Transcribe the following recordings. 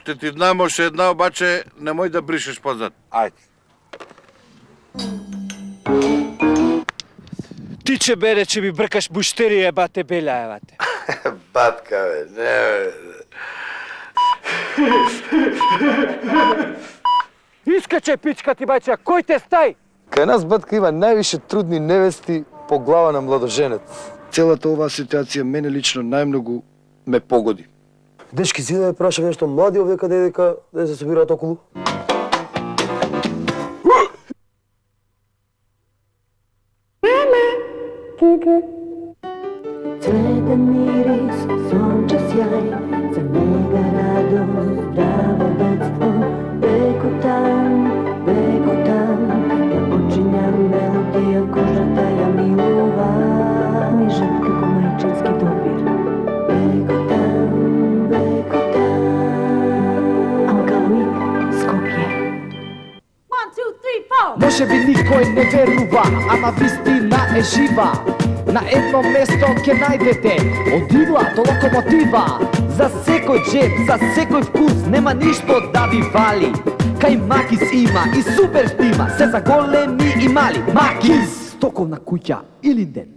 Ще ти дам още една, обаче немoj да бришеш позад. Ајде. Ти че бере, че ми бркаш буштери, ебате беля, ебате. Батка, бе, не, бе. Искаче пичка ти бача, кој те стај? Кај нас, батка, има највише трудни невести по глава на младоженец. Целата оваа ситуација мене лично најмногу ме погоди. Дечки, си да ја прашав нешто млади овека дека да се собираат околу? Цветен мирис, сонче сјај, за нега радост, здраво детство. Беко там, ја починја мелодија, кожата ја милува. Нежен како мајчински допир. Беко там, Алкалоид, Скопје. 1, 2, 3, 4. Може би никој не верува, ама вистина е жива. На едно место ќе најдете од игла до локомотива. За секој джеб, за секој вкус, нема ништо да ви вали. Кај Макис има и супер штима, се за големи и мали. Макис! Стоковна куќа, Илинден.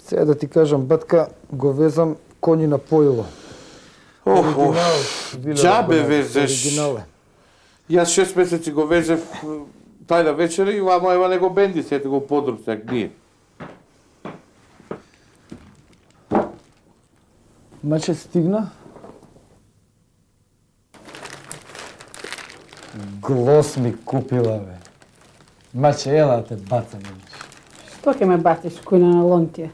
Сега да ти кажам, батка, го везам коњи на поило. Оригинал, Виле Џабе Рабанов, везеш. оригинал е. Јас 6 месеци го везев тајна вечера и вама ева него бенди, сете го подроб сек ние. Маче стигна? Глос ми купила, бе. Маче, ела да те бацам. Што ќе ме батиш, кујна на лонтија?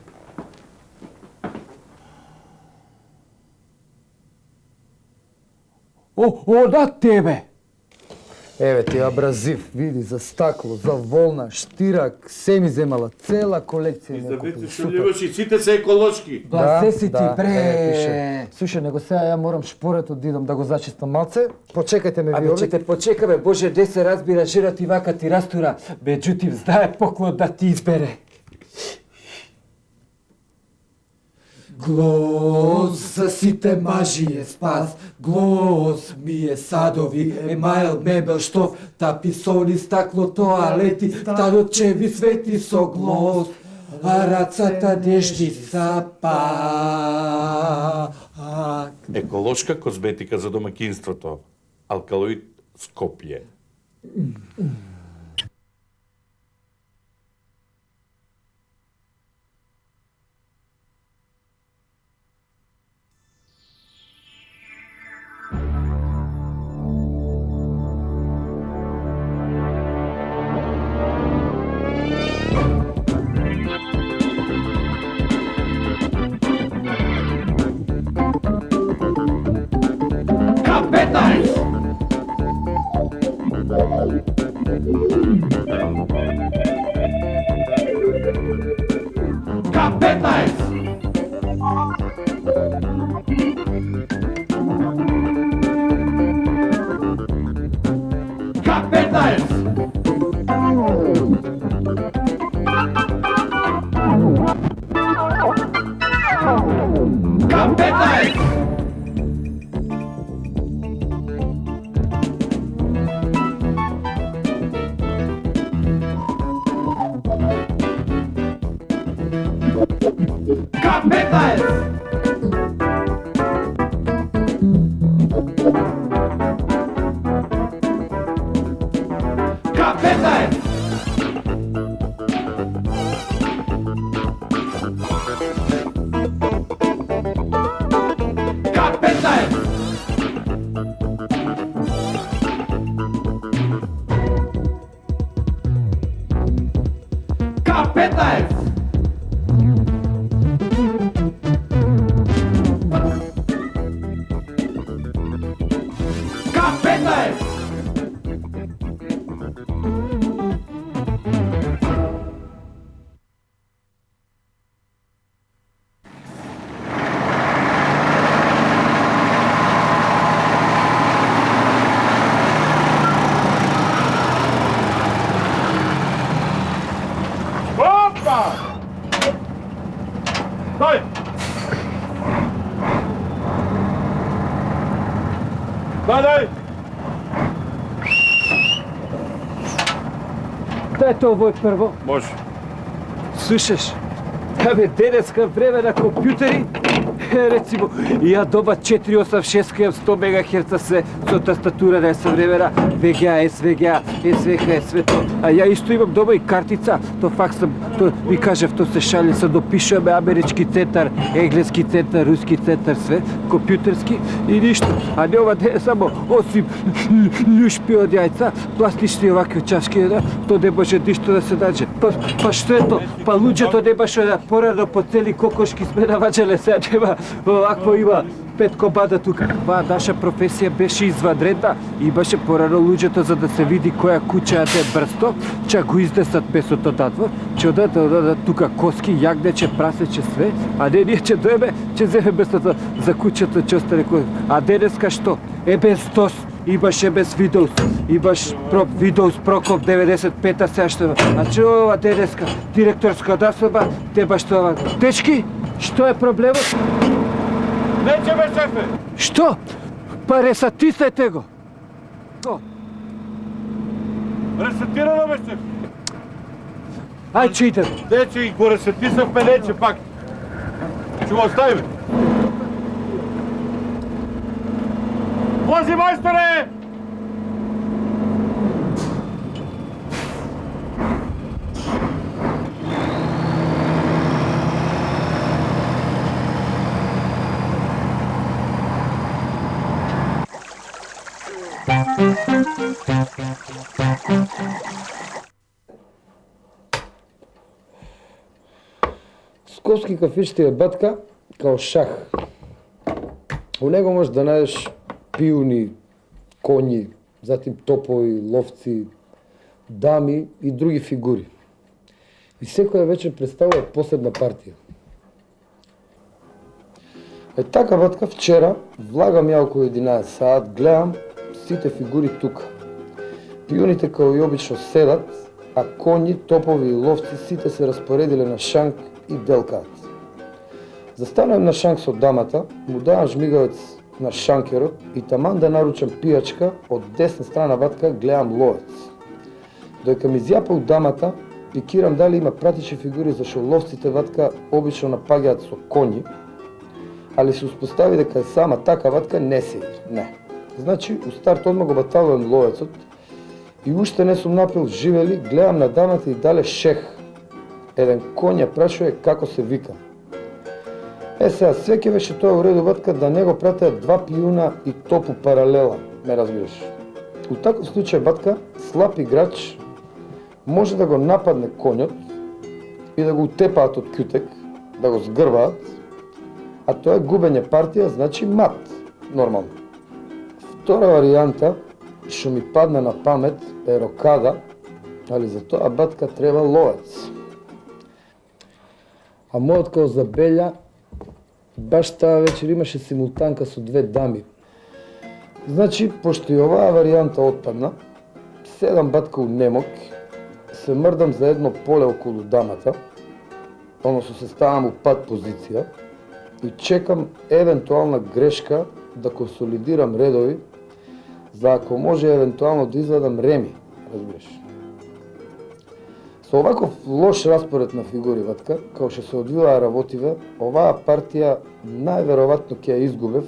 О, да тебе! Еве ти абразив, види, за стакло, за волна, штирак, се ми земала, цела колекција ми ја купила. Шулјиваш и сите се еколошки. Блазе си ти, бре! Слушај, него сега ја морам шпоретот да идам да го зачистам малце. Почекајте ме ви Абе, овде. че те почека, бе, Боже, де се разбира, жира ти вака ти растура. Меđutim, знае поклон да ти избере. Глос за сите мажи е спас, глос ми е садови, емајл, мебел, штоф, таписони, стакло, тоалети, старот чеви свети со глос, а рацата нежни сапак. Еколошка козметика за домакинството. Алкалоид Скопје. Падај! Дај то овој прво. Може. Слушаш, абе денеска време на компјутери, рецимо, ја доба 486 кај 100 МГц се со тастатура на съвремена, VGA, SVGA, SVH, свето. А ја исто имам дома и картица, то факсам, то ви кажав, то се шали, се допишуваме амерички центар, енглески центар, руски центар, све, компјутерски и ништо. А не ова не е само осим љушпи од јајца, пластични овакви чашки, да, то не може ништо да се наđe. Па што е то? Па луѓето не баше да порано по цели кокошки сме наваđале, сега нема овакво има 5 комбада тука. Оваа наша професија беше изванредна и баше порано луѓето за да се види која куќа е брсто, чак го изнесат месото надвор, ќе одат тука коски, јагнече, прасече, све, а не ние ќе доеме, ќе земе местото за куќето, ќе остане кој. А денеска што? Е без DOS, имаше без Windows, имаш Windows Procop 95-та сега што има. Значи ова денеска директорска наслаба, те баш тоа. Дечки, што е проблемот? Неќе бе, шефе! Што? Па ресатисајте го. Ресетирано бе, шефе! Ај, че идем. Дече, го ресетисавме, нече пак. Ќе го оставиме. Вози, мајсторе! Скопски кафич ти е батка као шах. У него можеш да најдеш пиуни, коњи, затим топови, ловци, дами и други фигури. И секоја вечер представува посебна партија. Е така батка вчера, влагам ја околу 11 саат, гледам сите фигури тука. Пиуните као и обично седат, а коњи, топови и ловци сите се распоредиле на шанк и делкаат. Застанувам на шанк со дамата, му давам жмигавец на шанкерот и таман да наручам пијачка, од десна страна ватка гледам ловец. Доека ми изјапал дамата, пикирам дали има пратичи фигури зашто ловците ватка обично напаѓаат со коњи, али се успостави дека е сама така ватка не се игра. Не. Значи, у старт одма го баталувам ловецот и уште не сум напил живели, гледам на дамата и дале шех. Еден коњ ја прашува како се вика. Сега, све ќе беше тоа уреду ватка да не го пратеат два пијуна и топу паралела, ме разбираш. У таков случај батка, слаб играч може да го нападне коњот и да го утепаат од кјутек, да го згрбаат, а тоа е губење партија, значи мат, нормално. Втора варијанта, што ми падна на памет, е рокада, али за тоа батка треба ловец. А мојот као забелја, баш таа вечер имаше симултанка со две дами. Значи, пошто и оваа варијанта отпадна, седам батка у немок, се мрдам за едно поле околу дамата, односно се ставам у пат позиција и чекам евентуална грешка да консолидирам редови, за ако може евентуално да извадам реми, разбираш. Со оваков лош распоред на фигури ватка, као што се одвиваа работиве, оваа партија најверојатно ќе ја изгубев,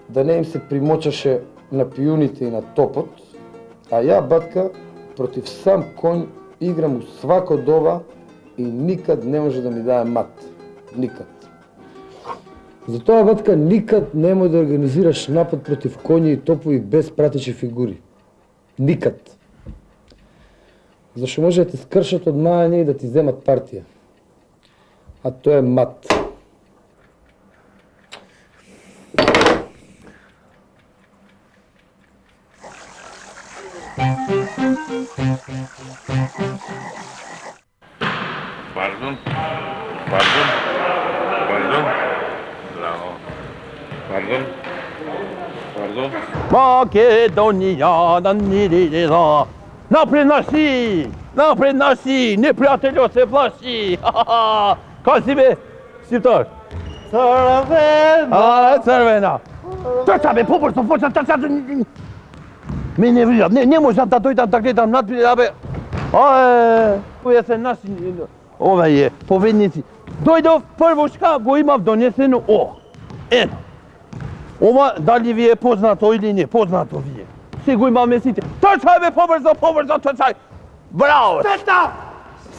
да не им се примочаше на пијуните и на топот, а ја батка против сам коњ играм у свако доба и никад не може да ми даде мат. Никад. Затоа батка никад немој да организираш напад против коњи и топови без пратичи фигури. Никад. Зашто може да те скршат од мајање и да ти земат партија. А тоа е мат. Pardon. Pardon. Pardon. Bravo. Pardon. Pardon. Македонија да ни дидела. Напред наши! Напред наши! Непријателјот се плаши! Кај си бе, Сивтор? Црвена! А, црвена! Трча бе, побрзо, почна трча. Ме не врија, не можам да дојдам да гледам надпред, абе. Која се наши, овие, поведници. Дојдов, прво шка го имав донесено, ено. Ова, дали ви е познато или не, познато ви е. Се го имаме сите. Трчај бе, побрзо, трчај. Браво!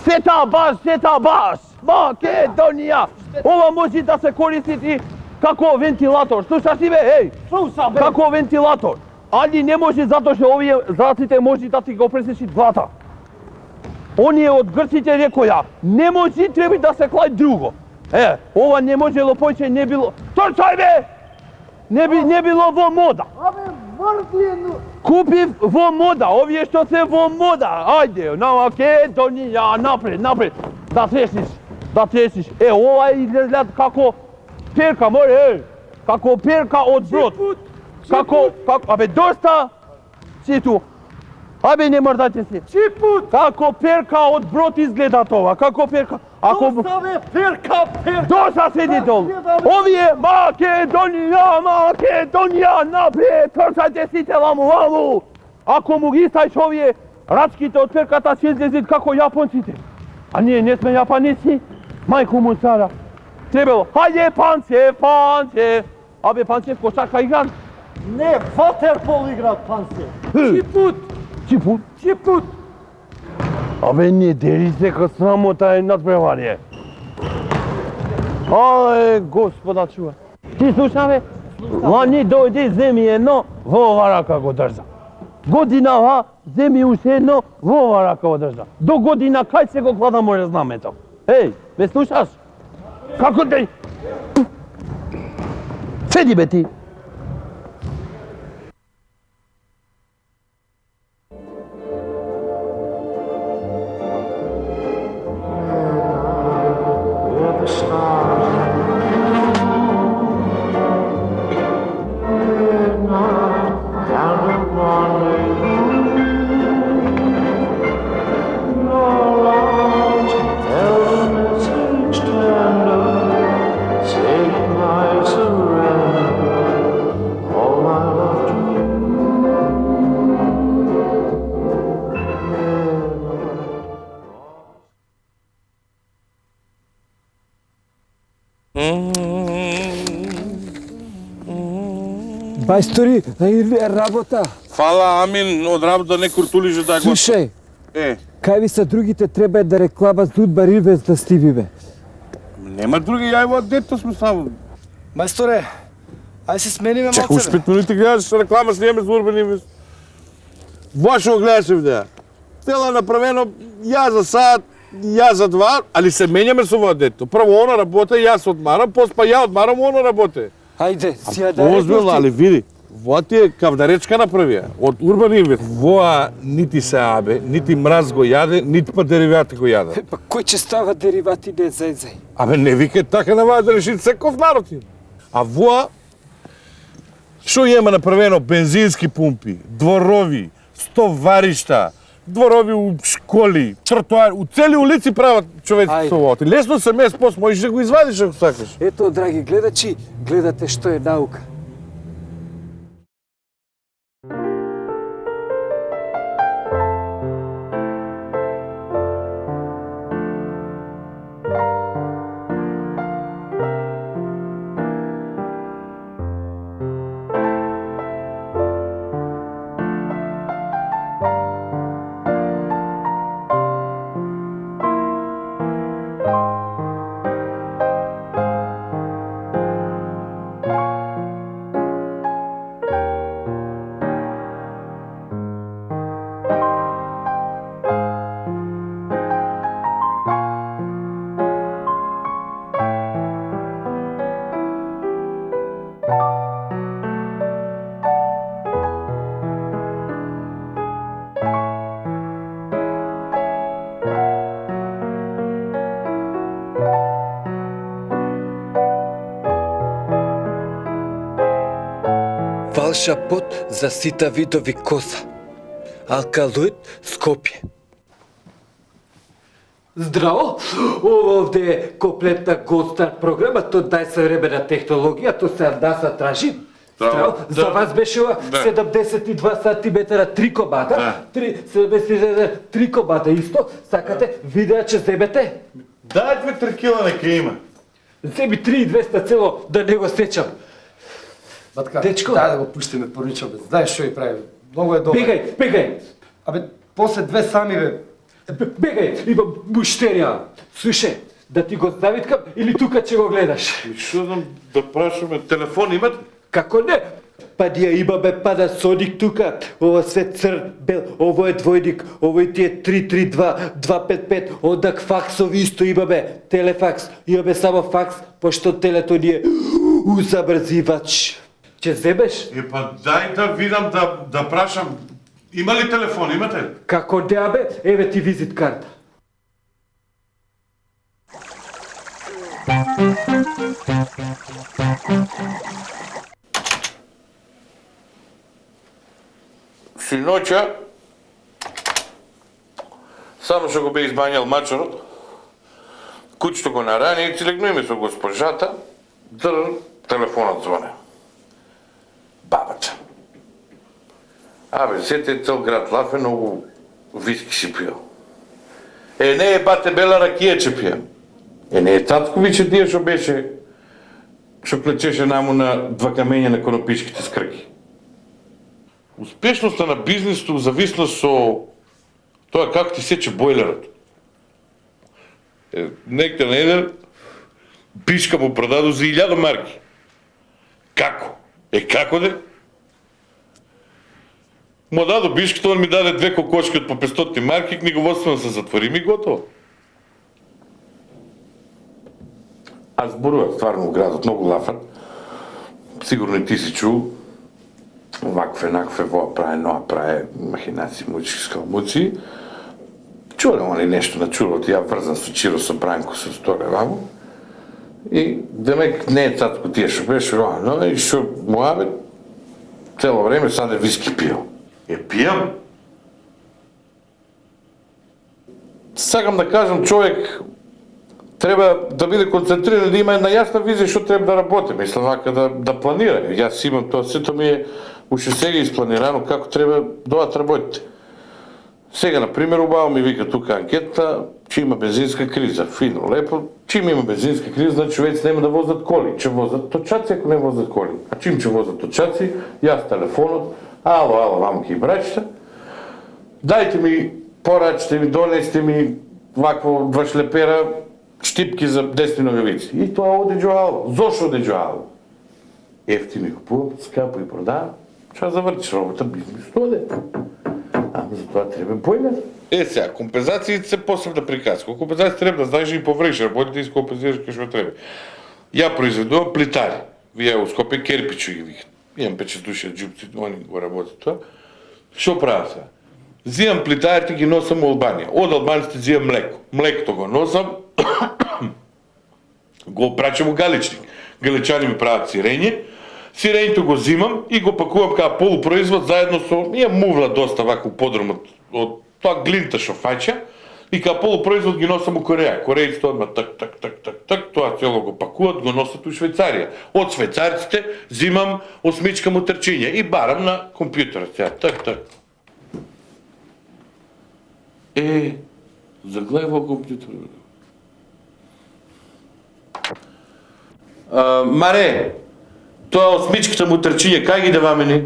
Сета баш! Македонија! Ова може да се користи како вентилатор. Слушаш ли бе, еј? Слушам, бе. Како вентилатор. Али не може затоа што овие зраците може да ти го пресечи глата. Оние од грците рекоја, не може, треба да се клај друго. Ова не можело појче, не било. Трчај бе! Не било во мода. Абе, мртвиено! Купив во мода, овие што се во мода. Ајде, на Македонија, напред. Да трешиш. Ова изгледа како перка, море, како перка од брод. Како, абе, доста циту. Абе, не мрдајте се. Чипут! Како перка од брод изгледа тоа, како перка. Доста бе, перка! Доста седи долу. Овие, Македонија, напред, трчајте сите ламу. Ако му ги стајш овие рачките од перката, ќе излезат како јапонците. А ние не сме јапоници, мајку му цара. Требало, хајде Панчев. Абе, Панчев кошарка игран. Не, ватерпол игра Панчев. Чипут! Абе, не дери се ка срамота е надпреварие. Ај, Господа чува. Ти слуша бе? Лани дојде, земи едно, во ова рака го држа. Годинава, земи уште едно, во ова рака го држа. До година кај се го клада море знамето. Еј, ме слушаш? Како те... Седи бе ти. Бајстори, работа. Фала, амин, од работа не куртулише да го... Слушај, Е, кај ви са другите треба да реклама Зудба Ривез да стиви бе. нема други, ја во дето сме само. Мајсторе, ај се смениме малце. Чекаш 5 минути гледаш реклама сниеме за Урбан Инвест. Вашо гледаш видеа. Тела направено ја за сат, ја за 2, али се менјаме со во дето. Прво она работе, јас одмарам, после па ја одмарам, она работе. Ајде, сија да Озбилно, али види, воа ти е кавдаречка направија, од Урбан Инвест. Воа нити се абе, нити мраз го јаде, нити па деривати го јаде. Па кој ќе става деривати де зејзеј? Абе не викај така на да реши секој народ. А воа, што има направено бензински пумпи, дворови, стоваришта, дворови у школи, тротоари, у цели улици прават човеци со воа. Лесно се мес пост, можеш да го извадиш ако сакаш. Ето, драги гледачи, гледате што е наука. Фалша пот за сите видови коса. Алкалоид Скопје. Здраво! Ова овде е комплетна Голд Стар програма, тоа дај съвременна технологија, тоа се Андаса Тражин. Здраво. За вас беше 72 сантиметра 3 кобата. 3 кобата исто. Сакате видеа, че зебете? Дайте ми 3 кила, нека има. Зеби 3200 цело, да не го сечам. Батка, Дечко. дай да го пуштиме порничо, бе. Знаеш што и прави, бе. Много е добре. Бегай! Абе, после две сами, бе. Бегай, имам мущерия. Слушай, да ти го завиткам или тука че го гледаш? Што знам да прашаме, телефон имате? Како не? Па ние имаме пада соник тука. Ова све цр, бел, ово е двојник, ово е тие 332, 255, одак факсови исто имаме, телефакс. Имаме само факс, пошто телето ни е забрзивач. Че земеш? Па дай да видам, да прашам. Има ли телефон, имате ли? Како не бе? Еве ти визит карта. Синоќа, само што го бе избањал мачорот, куќето го нарани и цилегнуиме со госпожата, телефонот звоне. Бабата. Абе, сете цел град лафе, многу виски си пиел. Не е бате бела ракија че пием. Не е Цацковиче тие што беше, што клечеше наму на два камења на конопичките скрки. Успешноста на бизнисот зависла со тоа како ти сече бойлерот. Некој недел пишка му продаду за 1000 марки. Како? Како де? Му даду бишката, он ми даде 2 кокошки од по 500 марки, книговодствено се затвори и готово. Аз зборував стварно у градот, многу лафат. Сигурно и ти си чул. Вакве, накве, воа праe, ноа праe, махинаци, мучки, скалмуци. Чулам они нешто на чулот, ја врзан со Чиро, со Бранко, со Сторе вамо. И демек не е Цацко тие што беше, но и што Моабет цело време саде виски пиел. Пијам. Сакам да кажам, човек треба да биде концентриран, да има една јасна визија што треба да работи. Мислам вака да планира. Јас имам тоа, сето ми е уште сега испланирано како треба да работите. Сега, например, убаво ми вика тука анкета, че има бензинска криза. Фино, лепо. Чим има бензинска криза, значи човеци нема да возат коли. Че возат точаци, ако не возат коли. А чим че возат точаци, јас телефонот, ало, мамки и брачета, дајте ми, порачте ми, донесте ми вакво 2 шлепера, штипки за десни ногавици. И тоа оде ало. Зошо оде ало? Ефтини купувам, скапо и продавам. Ша завртиш работа, бизнес оде. Ама за тоа треба бойлер. Сега, компензациите се посебна приказка. Компензациите треба да знаеш и повреш работите и скомпензираш кај што треба. Ја произведувам плитари. Вие у Скопје керпичи ги викат. Имам 5 души джупци, они го работат тоа. Што правам сега? Зимам плитарите ги носам у Албанија. Од албанците зимам млеко. Млекото го носам, го прачам у Галичник. Галичани ми прават сирење. Сирењето го зимам и го пакувам као полупроизвод заедно со... Имам мувла доста вако подромот од тоа глинта што фаќа и као полупроизвод ги носам у Кореја. Корејците одма так, тоа цело го пакуват, го носат у Швајцарија. Од швајцарците зимам осмичка мутрчиња и барам на компјутерот. Так. Загледај во компјутерот. Маре, тоа осмичката мутрчиња, кај ги даваме ни?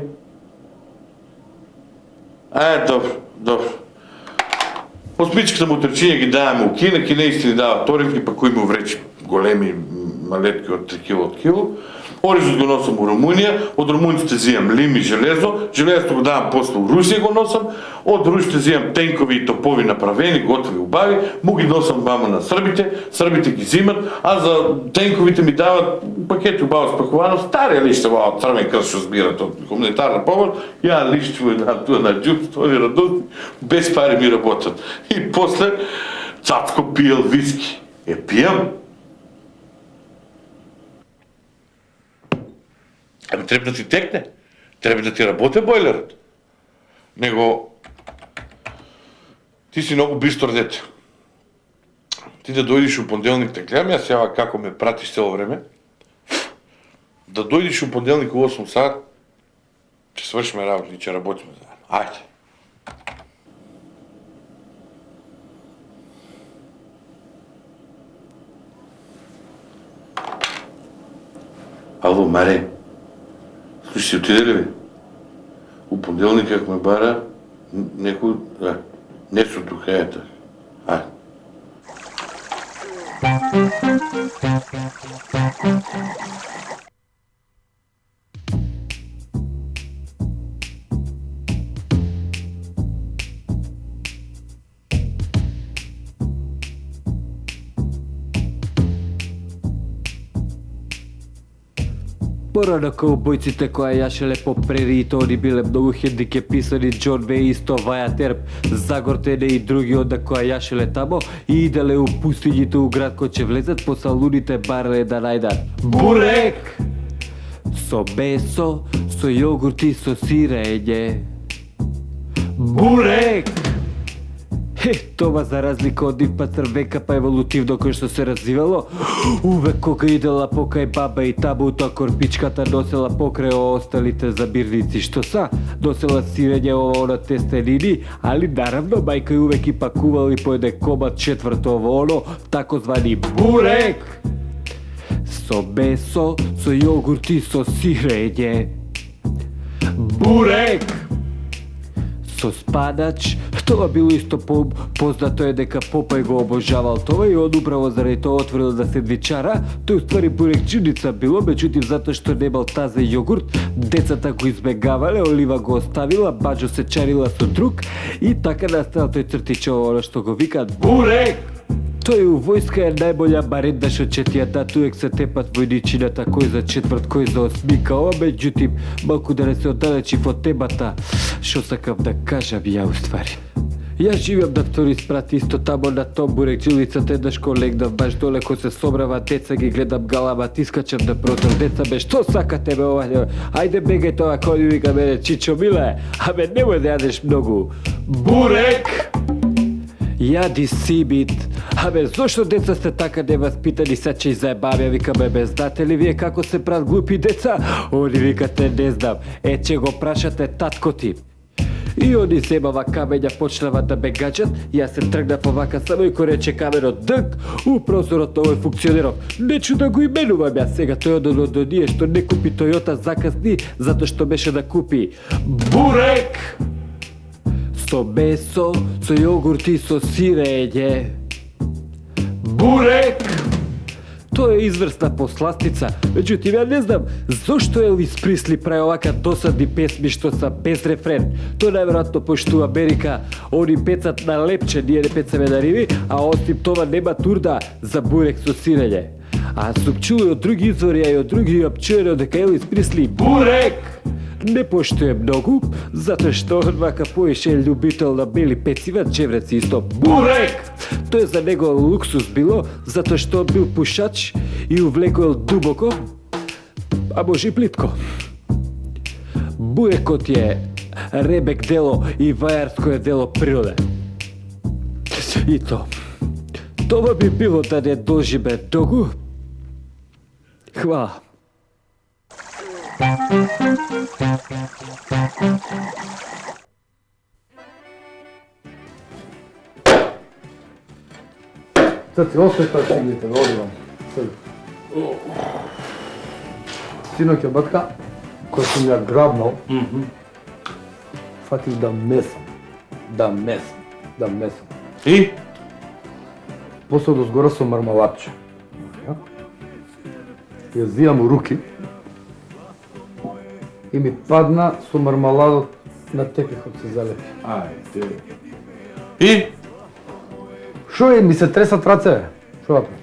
Добро. Осмичката мутрчиња ги даваме у Кина, кинејците ни дават торив, ги пакуиме у вречи големи малетки од 3 кило од кило. Оризот го носам у Румунија, од румуниците зијам лим и железо, железото го давам после у Русија го носам, од русите зијам тенкови и топови направени, готови убави, му ги носам вамо на србите ги зимат, а за тенковите ми дават пакети убаво спакувано, старија лишта од Црвен крст што збират од хуманитарна помош, ја лишти му дам туа на џуп, тони радосни, без пари ми работат. И после Цацко пиел виски. Пијам. Ами треба да ти текне, треба да ти работи бойлерот. Него, ти си многу бистор дете. Ти да дојдеш у понеделник да гледам, јас јава како ме пратиш цело време. Да дојдеш у понеделник у 8 сат, ќе свршиме работа и ќе работиме заедно. Ајде. Ало, Маре, слушай, си отиде ли бе? У понеделник ако ме бара, некој, нешто тука е така. Ајде. Порано каубојците која јашеле по прериите, они биле многу хендикеписани, Џон Веј исто Ваја Терп, Загортене и други онда која јашеле тамо и иделе у пустињите у град кој ќе влезат по салуните бареле да најдат бурек со месо, со јогурт и со сирење. Бурек! Това за разлика од нив пацрвека па еволутивно кој што се развивало, увек кога идела покај баба и таму тоа корпичката носела покрај осталите забирници што са, носела сирење ово на тестенини, али наравно мајка и увек и пакувала и по еден комат четврто ово оно, такозвани бурек! Со месо, со јогурт и со сирење. Бурек! Со спанач, тоа било исто познато е дека Попај го обожавал тоа и он управо заради тоа отворил за сендвичара, тој уствари бурекчиница било, меѓутоа затоа што немал таза јогурт, децата го избегавале, Олива го оставила, Баџо се чарила со друг и така настава тој цртичево оно што го викаат бурек! Тој у војска е најбоља баренда што ќе ти ја дат, увек се тепат војничината кој за четврт, кој за осмика, ова меѓутим, малку да не се оддалечив од темата, што сакав да кажам ја уствари. Јас живеам на втори спрат исто тамо на том бурекчилицата, еднаш ко легнав баш доле кој се собрава деца, ги гледам галама, тискачам на прозор, деца бе, што сакате бе ова? Ајде бегај тоа, кој вика мене, Чичо миле, абе немој да јадеш многу. Бурек! Јади сибит. Абе, зошто деца сте така неваспитани, са ќе заебавја, викаме, бе, знате ли вие како се прават глупи деца? Они викате, не знам, ќе го прашате татко ти. И они земава камења, почнава да ме гаđат, јас се тргнав овака само и кој рече камерот дък, у прозорот овој функционеров. Нечу да го именувам јас сега, тој одно до ние што не купи Тојота закасни, затоа што беше да купи бурек! Со месо, со јогурт и со сирење. Бурек! Тоа е изврсна посластица, меѓутоа ја не знам зошто Елвис Присли прави овака досадни песми што са без рефрен. Тоа најверојатно пошто у Америка они пецат на лепче, ние не пецаме на риби, а осим тоа нема турда за бурек со сирење. А сум чул и од други извори, а и од други апчуено дека Елвис Присли бурек не поштуе многу, затоа што он вака поише љубител на бели пецива, джевреци исто бурек! Тоа за него луксус било, затоа што бил пушач и увлекол дубоко, а може и плитко. Бурекот е ребек дело и вајарско е дело природе. И тоа би било да не дожиме многу. Хвала. Sad ti osveta ciglite, odlivam. Sinoć je batka, koju sam ja grabnal, fatih da mesam. И? После до сгора со мармалапче. Ја зијам у руки и ми падна со мармаладот на тепихот се залепи. Ајде. И? Шо е, ми се тресат раце, шо да правим?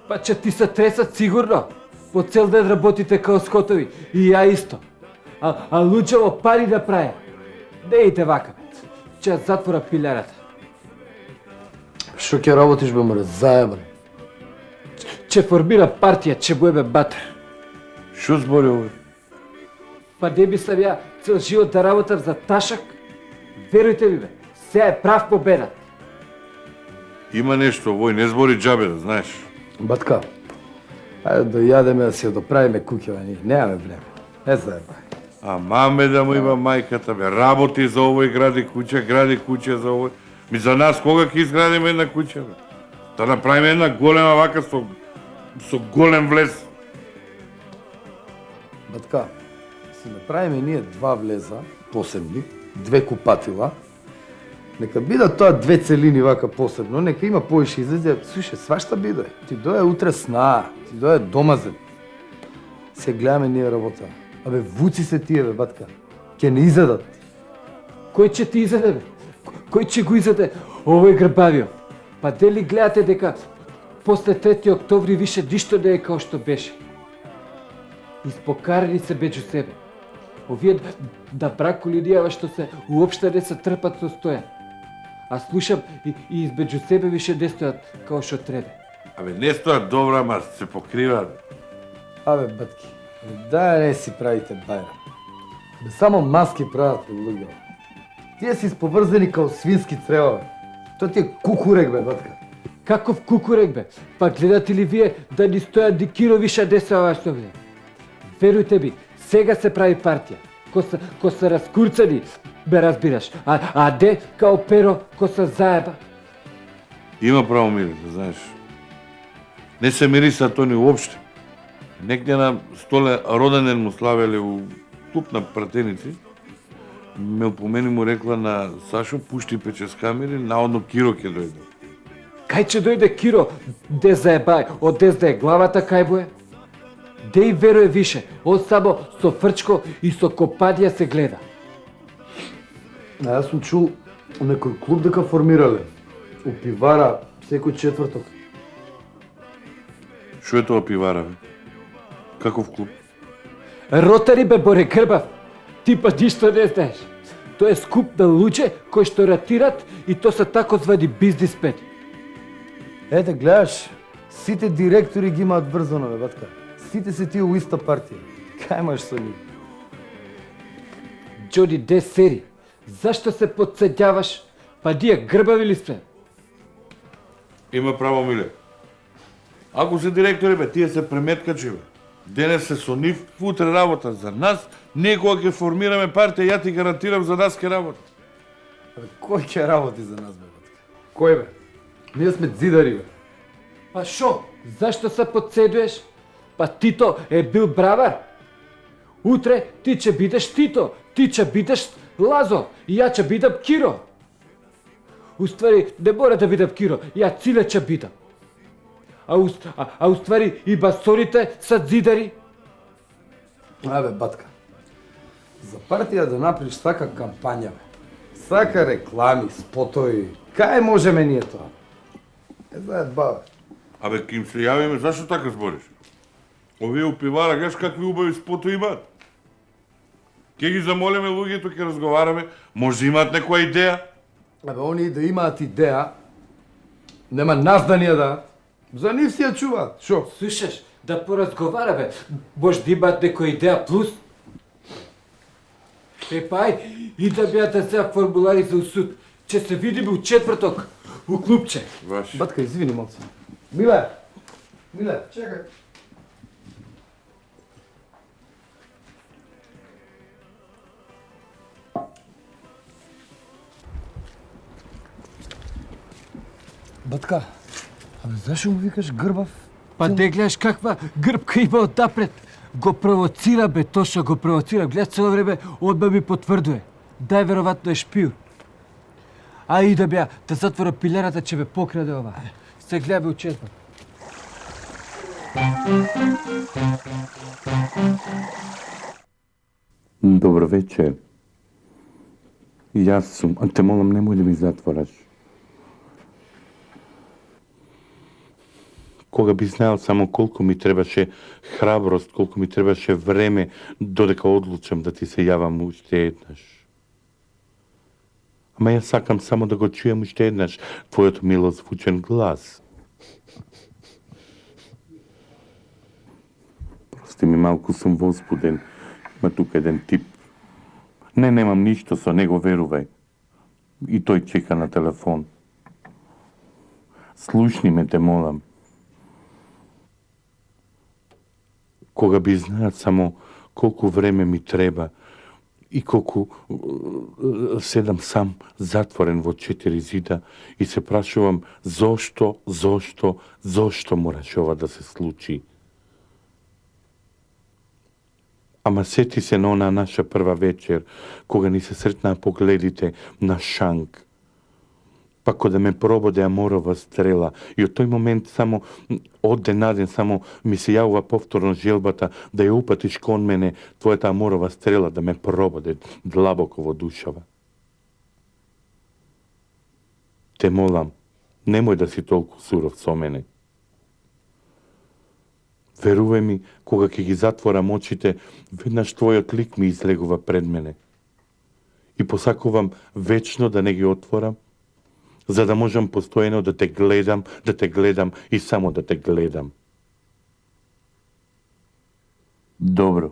Па че ти се тресат сигурно. По цел ден работите као скотови. И ја исто. А луѓево пари да праја. Не идете вака, бе. Че затвора пилярата. Шо ќе работиш, бе, море, заебан? Че формира партија, че боебе батер. Шо збори овој? Па не мислам ја цел живот да работам за ташак. Верујте ми, бе, сега е прав победат. Има нешто, овој не збори џабе, да знаеш. Батка, Ајде да јадеме, да си ја доправиме куќава ние. Немаме време. Не заебај. А маме да му има мајката, бе, работи за овој, гради куќа за овој. Ми за нас кога ќе изградиме една куќа, бе? Да направиме една голема вака со голем влез. Батка, си направиме ние 2 влеза, посебни, 2 купатила. Нека бидат тоа 2 целини вака посебно, нека има поише излезе. Слушај, свашта биде. Ти дое утре сна, ти дое домазен. Се гледаме ние работа. Абе, вуци се тие, бе, батка. Ке не изедат. Кој ќе ти изеде, бе? Кој ќе го изеде овој грбавио? Па дели гледате дека после 3 октомври више ништо не е као што беше? Испокарени се меѓу себе. Овие да брако луѓева што се уопште не се трпат со стоја. А слушам и измеѓу себе више не стојат као што треба. Абе, не стојат добра, ма се покриваат. Абе, батки, да не си правите бајрам. Бе, само маски прават, бе, луѓе. Тие си споврзани као свински црева, бе. Тоа ти е кукурек, бе, батка. Каков кукурек, бе? Па гледате ли вие да ни стојат ди киро више деса ова што вие? Верујте ми, сега се прави партија. Ко се раскурцани, бе разбираш. А де као перо, ко се заеба. Има право мири, да знаеш. Не се мириса тони уопште. Некде на столе роден му славеле у клуб на пратеници. Ме упомени му рекла на Сашо, пушти пече камери, наодно Киро ќе дојде. Кај ќе дојде Киро, де заебај, од дес да е главата кај бое? Де и веруе више, он само со фрчко и со копадија се гледа. А јас сум чул у некој клуб дека формирале. У пивара секој четврток. Шо е тоа пивара, бе? Каков клуб? Ротари, бе, Боре Грбав, ти па ништо не знаеш. Тоа е скуп на луѓе кои што ратират и то се тако звани бизнисмени. Ете, гледаш, сите директори ги имаат врзано, бе, батка. Сите се тие у иста партија. Кај имаш со нив? Џони, де сери? Зашто се подсеќаваш? Па ние грбави ли сме? Има право, Миле. Ако се директори, бе, тие се преметкачи, бе. Денес се со нив, утре работа за нас, некога ќе формираме партија, ја ти гарантирам за нас ќе работи. Бе, кој ќе работи за нас, бе, батка? Кој, бе? Ние сме зидари, бе. Па шо? Зашто се подседуеш? Па Тито е бил бравар. Утре ти ќе бидеш Тито, ти ќе бидеш Лазо и ја ќе бидам Киро. Уствари, не мора да бидам Киро, ја Циле ќе бидам. А уствари и басорите са зидари. Абе, батка, за партија да направиш сака кампања, бе. Сака реклами, спотови. Кај можеме ние тоа? Не знаат, бабе. Абе, ке им се јавиме, зашто така збориш? Овие у пивара, гледаш какви убави спото имаат. Ке ги замолиме луѓето, ке разговараме, може имаат некоја идеја? Абе, они да имаат идеја, нема нас да ни ја дадат. За нив си ја чуваат. Шо? Слушаш, да поразговараме, може да имаат некоја идеја плюс. Пај, и да беа да сега формулари за усуд. Че се видиме у четврток, у клубче. Ваш. Батка, извини малце. Миле! Миле, чекај. Батка, абе зашо му викаш грбав? Па де гледаш каква грбка има однапред. Го провоцира, бе, Тоша, го провоцира. Гледаш цело време, одма ми потврдува. Дај веројатно е шпион. А и да беа, да затвора пилерата, че бе покраде ова. Се гледаме у четврток. Добро вечер. Јас сум, те молам немој да ми затвораш. Кога би знаел само колку ми требаше храброст, колку ми требаше време додека одлучам да ти се јавам уште еднаш. Ама јас сакам само да го чујам уште еднаш твојот милозвучен глас. Прости ми, малку сум возбуден. Има тука еден тип. Не, немам ништо со него, верувај. И тој чека на телефон. Слушни ме, те молам. Кога би знаат само колку време ми треба и колку седам сам затворен во 4 зида и се прашувам зошто мораше ова да се случи. Ама сети се на она наша прва вечер, кога ни се сретнаа погледите на Шанг. Па кога ме прободе Аморова стрела и од тој момент само од ден на ден само ми се јавува повторно желбата да ја упатиш кон мене твојата Аморова стрела да ме прободе длабоко во душава. Те молам, немој да си толку суров со мене. Верувај ми, кога ќе ги затворам очите, веднаш твојот лик ми излегува пред мене. И посакувам вечно да не ги отворам, за да можам постојано да те гледам и само да те гледам. Добро,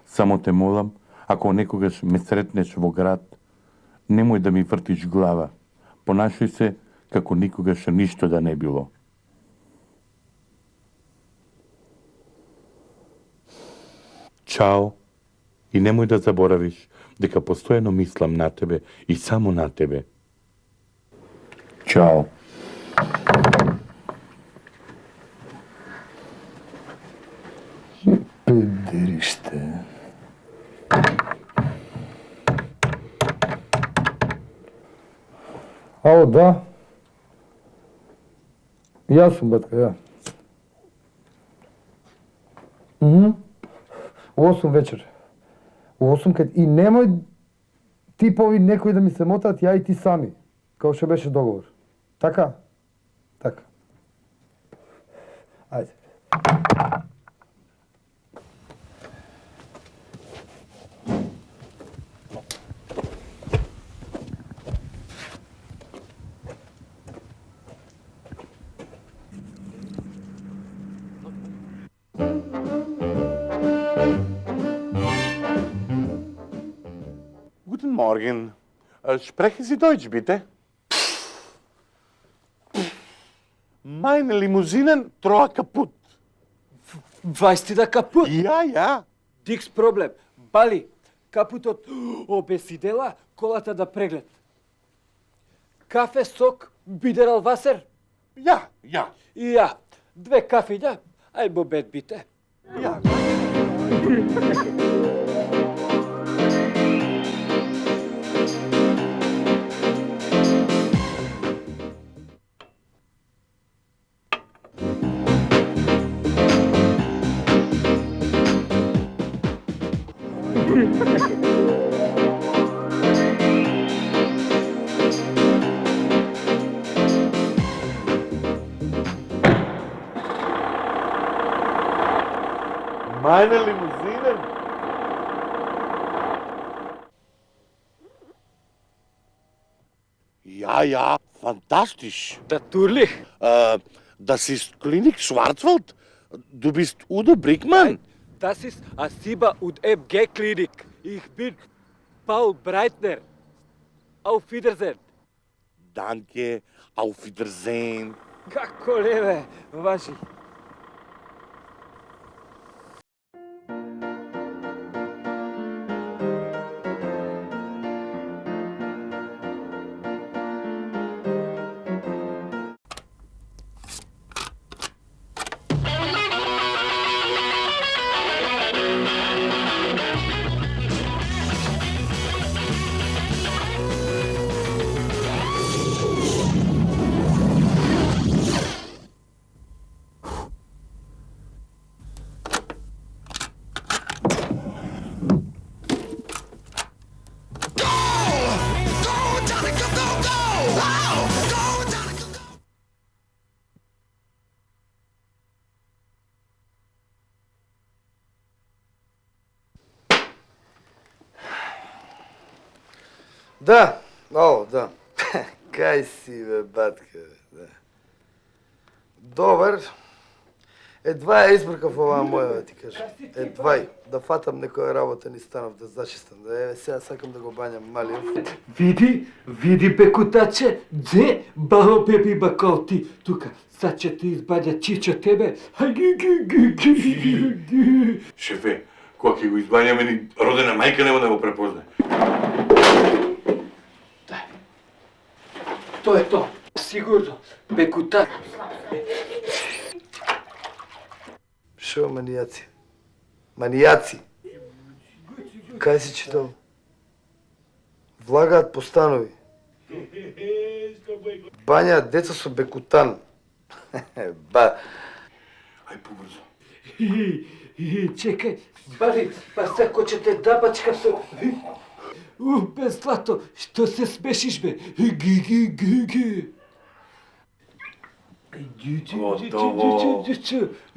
само те молам, ако некогаш ме сретнеш во град, немој да ми вртиш глава. Понашај се како никогаш ништо да не било. Чао и немој да заборавиш дека постојано мислам на тебе и само на тебе. Чао. Педериште. Ало, да. Јас сум, батка, ја. У 8 вечер. У 8 кај... И немој типови некои да ми се мотаат, ја и ти сами. Као што беше договор. Така? Така. Ајде. Guten Morgen. Sprechen Sie Deutsch, bitte? Meine Limousinen troa kaputt. Weißt du da kaputt? Ja, ja. Дикс проблем. Бали, капутот обесидела, колата да преглед. Кафе, сок, бидерал васер? Ja, ja. И ја, 2 кафиња, ај бобет бите. Ja. Meine Limousinen? Ja, ja, fantastisch. Natürlich. Das ist Klinik Schwarzwald. Du bist Udo Brickmann? Das ist Asiba und MG-Klinik. Ich bin Paul Breitner. Auf Wiedersehen. Danke, auf Wiedersehen. Како леве, важи. Да, ало, да. Кај си, бе, батка, бе, да. Добар. Едва ја избркав оваа моја, ти кажам. Едвај, да фатам некоја работа ни станав да зачистам. Да еве сега сакам да го бањам малиот. Види бекутаче, дзе, бало беби бакал ти, тука, сад ќе ти избаѓа чичо тебе. Шефе, кога ќе го избањаме ни родена мајка нема да го препозна. Тоа е тоа, сигурно, бекута. Шо манијаци? Манијаци? Кај си читал? Влагаат по станови. Бањаат деца со бекутан. Ба. Ај побрзо. Чекај, бали, па сако ќе те дабачка со... бе, Злато, што се смешиш, бе? Ги. Готово.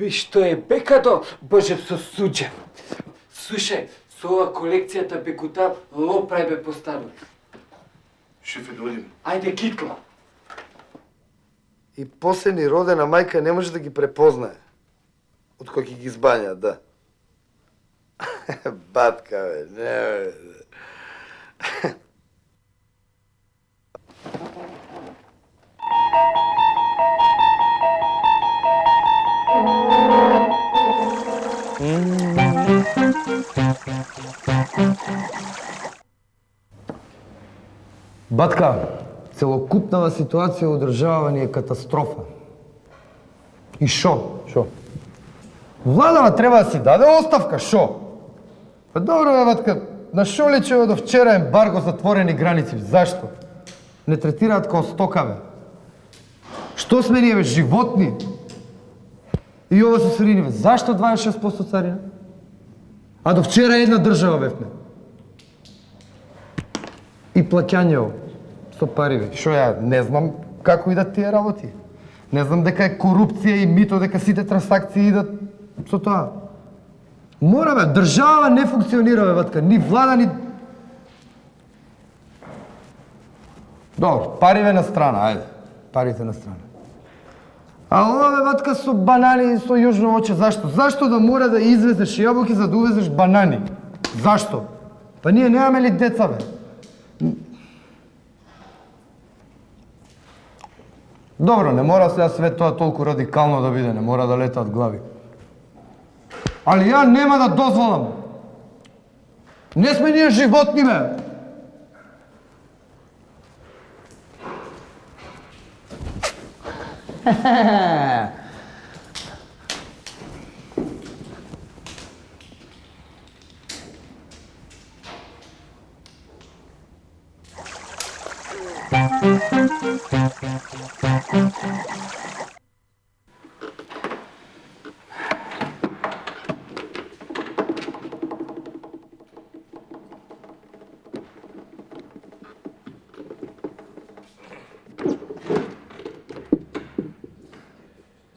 Што е бекадо, Боже, со суđe. Слушај, со ова колекцијата бекута, лопрај бе поставил. Шефе, дојдем. Ајде, китла. И после ни родена мајка не може да ги препознае. Од кој ќе ги избања, да. Батка, бе, не, бе. Батка, целокупнава ситуација у државава ни е катастрофа. И шо? Шо? Владава треба да си даде оставка, шо? Па добро бе, батка, на шо личи од вчера ембарго затворени граници? Зашто? Не третираат као стока, бе. Што сме ние, бе, животни? И ова се царини, бе. Зашто 26% царина? А до вчера една држава бевме. И плаќањево со пари, бе. Шо ја не знам како идат тие работи. Не знам дека е корупција и мито, дека сите трансакции идат со тоа. Мора, бе, држава не функционира, бе, батка, ни влада, ни... Добро, париве на страна, ајде, парите на страна. А ова, бе, батка, со банани и со јужно оче, зашто? Зашто да мора да извезеш јаболки за да увезеш банани? Зашто? Па ние немаме ли деца, бе? Добро, не мора сега све тоа толку радикално да биде, не мора да летаат глави. Али ја нема да дозволам. Не сме ние животни, бе.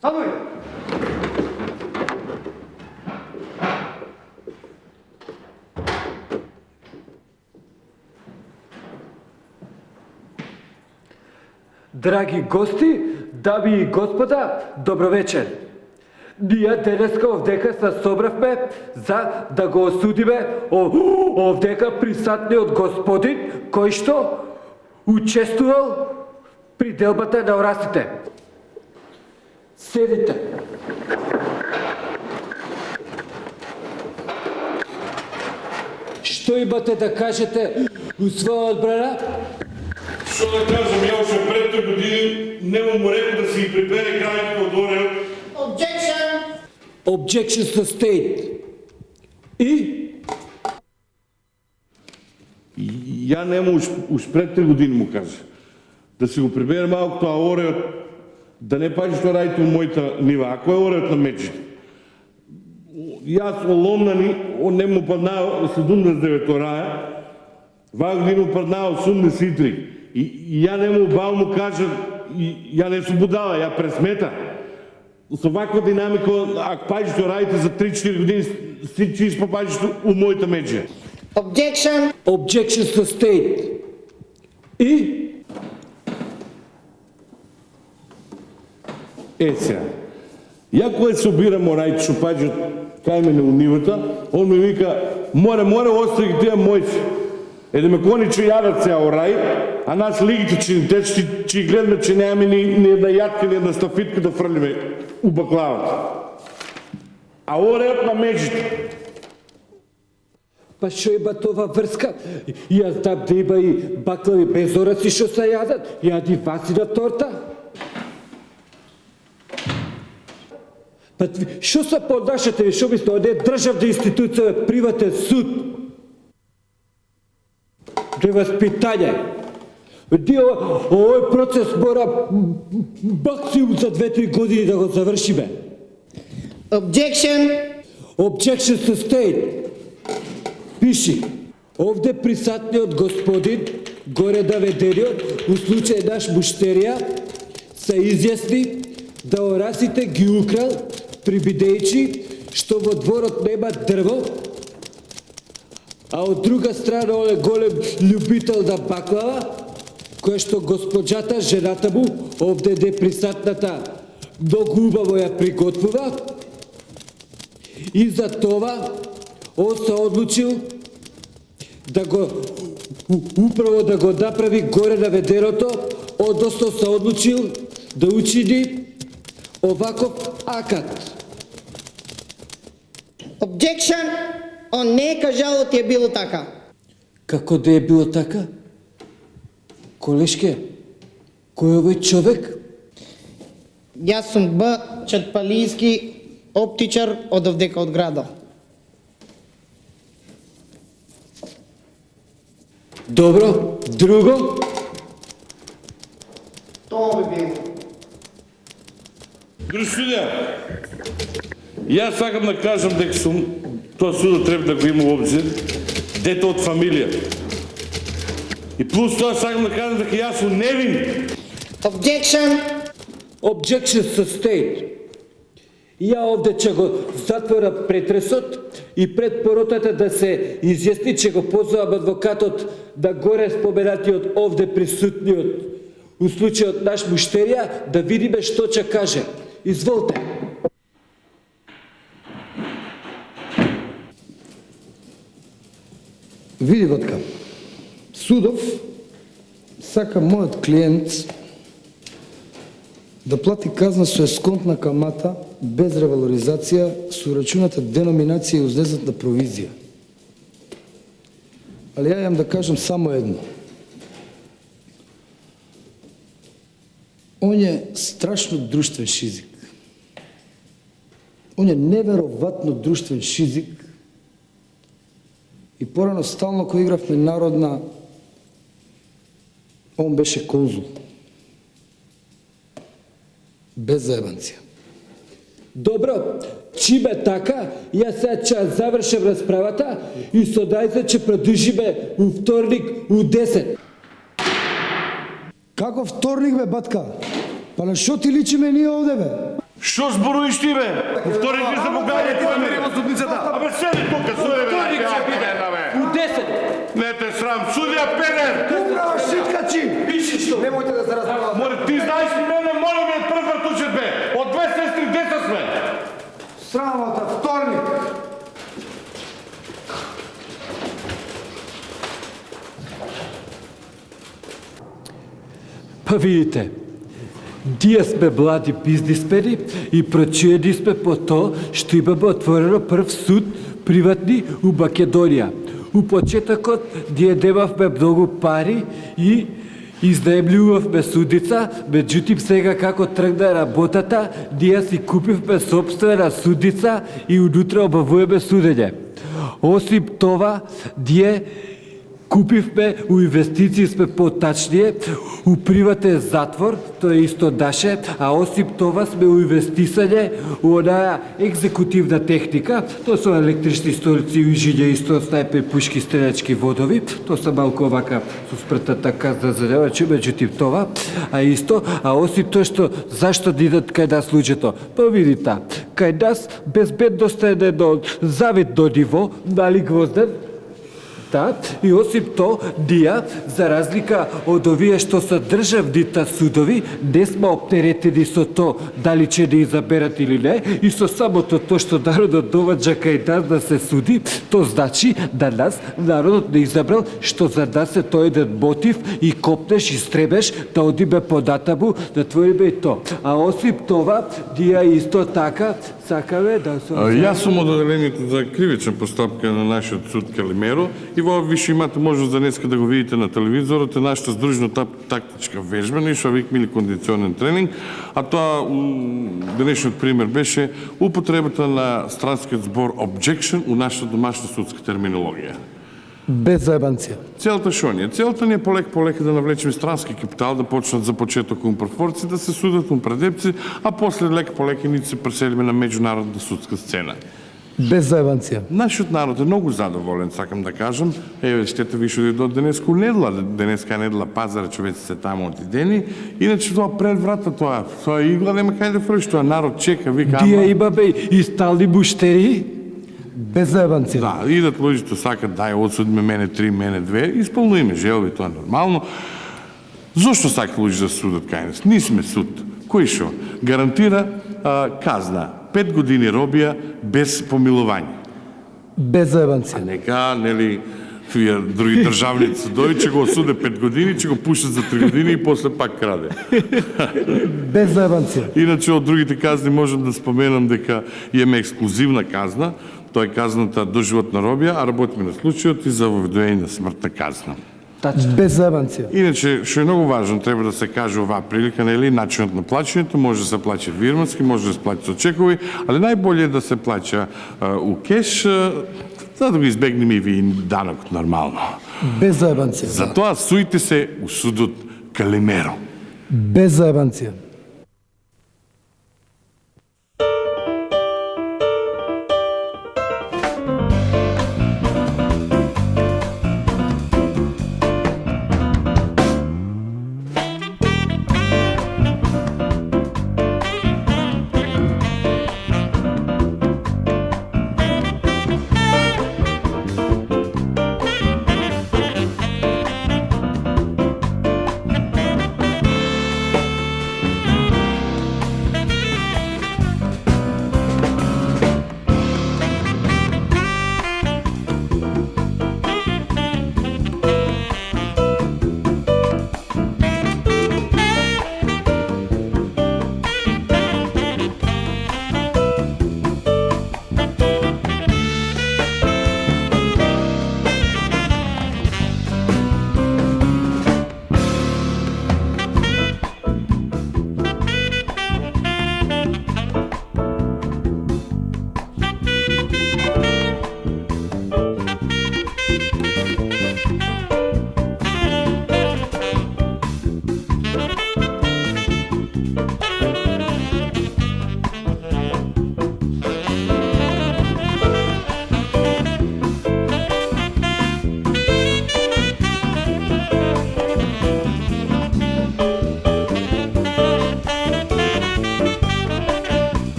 Стануј! Драги гости, дами и господа, добро вечер. Ние денеска овдека се собравме за да го осудиме овдека присатниот господин кој што учествувал при делбата на орасите. Седите. Што имате да кажете у своја одбрана? Што да кажам, ја уште пред 3 години нема му рекол да си ги прибере крајните од Орел. Objection! Objection sustained. И? Ја нема уште пред 3 години му кажа. Да си го прибере малку тоа Ореот, да не паѓа што радите у мојата нива. Ако е Ореот на мечите. Јас оломнани, не му паднаа 79 раја, ваа година му паднаа 83. И ја не му бал му кажа, ја не су будала, ја пресмета. Со ваква динамика, ако паѓаш што радите за 3-4 години, си чист попаѓаш у мојата мече. Objection! Objection sustained. И? Сега, Ја кога се обирам онај чупаџот кај мене у нивата, он ми вика, море, остави ги тие мојци. Да ме кони че јадат се орај, а нас лигите че гледаме, че нямаме ни една јатка, ни една стафитка да фрлиме у баклавата. А ореат на меđите. Па шо има това врска? Јас знам да има и баклави без ораци шо се јадат, јади васи на торта. Па шо се поднашате ви, шо мислите, од е државна институција, приватен суд? Неваспитање. Овој процес мора максимум за 2-3 години да го завршиме. Objection! Objection sustained. Пиши, овде присатниот господин, горе наведениот, у случај наш муштерија, се изјасни да орасите ги украл, прибидејќи што во дворот нема дрво, а од друга страна он е голем љубител на баклава, која што госпоđата, жената му, овде неприсатната, многу убаво ја приготвува, и за това он се одлучил да го управо да го направи горе наведеното, односно се одлучил да учини оваков акат. Objection! Он не е кажало ти е било така. Како да е било така? Колешке, кој е овој човек? Јас сум Б. Чатпалијски, оптичар од овдека од града. Добро, друго? Тоа би било. Друштиња, јас сакам да кажам дека сум, тоа судот треба да го има обзир, дете од фамилија. И плюс тоа сакам да кажам дека јас сум невин. Objection! Objection sustained. Ја овде ќе го затвора претресот и пред поротата да се изјасни, ќе го позовам адвокатот да горе споменатиот овде присутниот у случајот наш муштерија да видиме што ќе каже. Изволте. Види, Ватка, судов сака мојот клиент да плати казна со есконтна камата без ревалоризација со рачуната деноминација и излезната провизија. Али ја имам да кажам само едно. Он е страшно друштвен шизик. Он е неверојатно друштвен шизик. И порано стално кој игравме народна, он беше конзул. Без заебанција. Добро, чиме така, јас сега ќе завршам расправата и со најзад ќе продолжиме у вторник у 10. Како вторник, бе, батка? Па на шо ти личиме ние овде, бе? Шо зборуиш ти, бе? У вторник не се погаѓа ти ме во судницата. Абе седи тука, суде, бе. Вторник ќе биде. У 10. Не те срам, судија педер! Управо шиткачи! Пиши што. Немојте да се разбавате. Море, ти знаеш ли мене, моля ми е прва тучет, бе. Од 2 сестри, деца сме. Срамота, вторник! Па видите, ние сме млади бизнисмени и прочуени сме по тоа што имаме отворено прв суд приватни у Македонија. У почетокот ние немавме многу пари и изнаемljувавме судица, меѓутоа сега како тргна работата, ние си купивме собствена судица и унутре обавуваме судење. Осим това, ние купивме у инвестиции, сме потачнije, у приватен затвор, тоа е исто наше, а осим това сме у инвестисање у онаја екзекутивна техника, тоа се електрични столици, ујжиње, исто снайпер, пушки, стрелячки водови, тоа се малку овака со спртата казна за девачи, меѓутоа това, а исто, а осим тоа што зашто да идат кај нас луѓето? Па видите, кај нас безбедноста е на едно завидно ниво, нали Гвозден? и осип то, дија, за разлика од овие што се државните судови, не сме оптеретени со то дали ќе да изаберат или не, и со самото то што народот доваѓа кај нас да се суди, то значи да нас народот не изабрал, што за нас е тој еден мотив и копнеш и стребеш да одиме податаму, да твориме и то. А осип това, дија исто така, сакаме да се... Јас сум од одделението за кривична постапка на нашиот суд Калимеро и во више имате можност денеска да го видите на телевизорот, е нашата здружна тактичка вежба, нешто викме или кондиционен тренинг, а тоа денешниот пример беше употребата на странскиот збор objection у нашата домашна судска терминологија. Без заебанција. Целта шо ни е? Целта ни е полека да навлечеме странски капитал, да почнат за почеток умпрофорци, да се судат умпредепци, а после лека полека ни се преселиме на меѓународната судска сцена. Без заебанција. Нашиот народ е многу задоволен, сакам да кажам. Еве, штета више да идат денеска недела, денеска е недела пазар, човеци се таму отидени. Иначе тоа пред врата тоа игла нема кај да фрши, тоа народ чека, вика. Дија имаме и стални буштери. Без заебанција. Да, идат луѓето сакат дај одсудиме мене 3, мене 2, исполнуиме желби, тоа е нормално. Зошто сакат луѓе да судат кај нас? Ние сме суд. Кој шо? Гарантира казна 5 години робија без помилување. Без заебанција. Нека, нели, други државници дојде, ќе го осуде 5 години, ќе го пуштат за 3 години и после пак краде. Без заебанција. Иначе од другите казни можам да споменам дека имаме ексклузивна казна, тоа е казната доживотна робија, а работиме на случајот и за воведување на смртна казна. Без заебанција. Иначе, што е многу важно, треба да се каже оваа прилика, нели, начинот на плаќањето може да се плаќа вирмански, може да се плаќа со чекови, али најболje е да се плаќа у кеш, за да го избегнеме и ви данокот нормално. Без заебанција. Затоа суите се у судот Калимеро. Без заебанција.